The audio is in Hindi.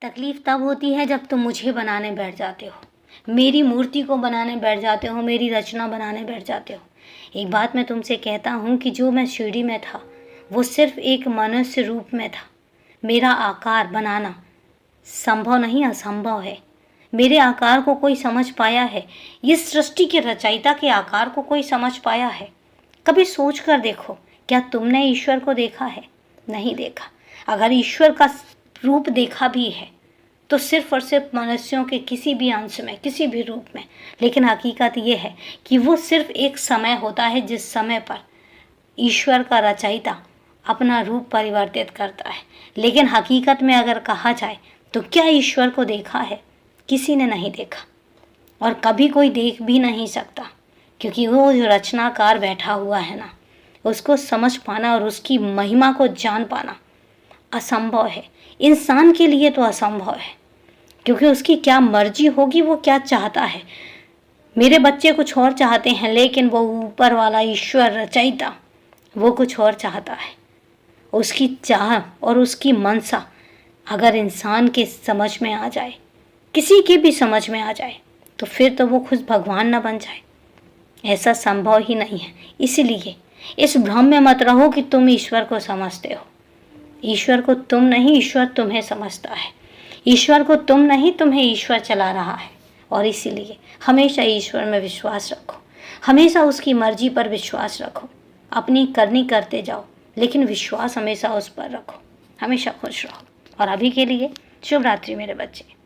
तकलीफ तब होती है जब तुम मुझे बनाने बैठ जाते हो, मेरी मूर्ति को बनाने बैठ जाते हो, मेरी रचना बनाने बैठ जाते हो। एक बात मैं तुमसे कहता हूँ कि जो मैं शिरडी में था वो सिर्फ एक मनुष्य रूप में था। मेरा आकार बनाना संभव नहीं, असंभव है। मेरे आकार को कोई समझ पाया है? इस सृष्टि के रचयिता के आकार को कोई समझ पाया है? कभी सोच कर देखो, क्या तुमने ईश्वर को देखा है? नहीं देखा। अगर ईश्वर का रूप देखा भी है तो सिर्फ और सिर्फ मनुष्यों के किसी भी अंश में, किसी भी रूप में। लेकिन हकीकत ये है कि वो सिर्फ एक समय होता है जिस समय पर ईश्वर का रचयिता अपना रूप परिवर्तित करता है। लेकिन हकीकत में अगर कहा जाए तो क्या ईश्वर को देखा है? किसी ने नहीं देखा और कभी कोई देख भी नहीं सकता, क्योंकि वो जो रचनाकार बैठा हुआ है ना, उसको समझ पाना और उसकी महिमा को जान पाना असंभव है। इंसान के लिए तो असंभव है, क्योंकि उसकी क्या मर्जी होगी, वो क्या चाहता है। मेरे बच्चे कुछ और चाहते हैं, लेकिन वो ऊपर वाला ईश्वर रचयिता वो कुछ और चाहता है। उसकी चाह और उसकी मनसा अगर इंसान के समझ में आ जाए, किसी के भी समझ में आ जाए, तो फिर तो वो खुद भगवान न बन जाए। ऐसा संभव ही नहीं है। इसीलिए इस भ्रम में मत रहो कि तुम ईश्वर को समझते हो। ईश्वर को तुम नहीं, ईश्वर तुम्हें समझता है। ईश्वर को तुम नहीं, तुम्हें ईश्वर चला रहा है। और इसीलिए हमेशा ईश्वर में विश्वास रखो, हमेशा उसकी मर्जी पर विश्वास रखो। अपनी करनी करते जाओ, लेकिन विश्वास हमेशा उस पर रखो। हमेशा खुश रहो। और अभी के लिए शुभ रात्रि मेरे बच्चे।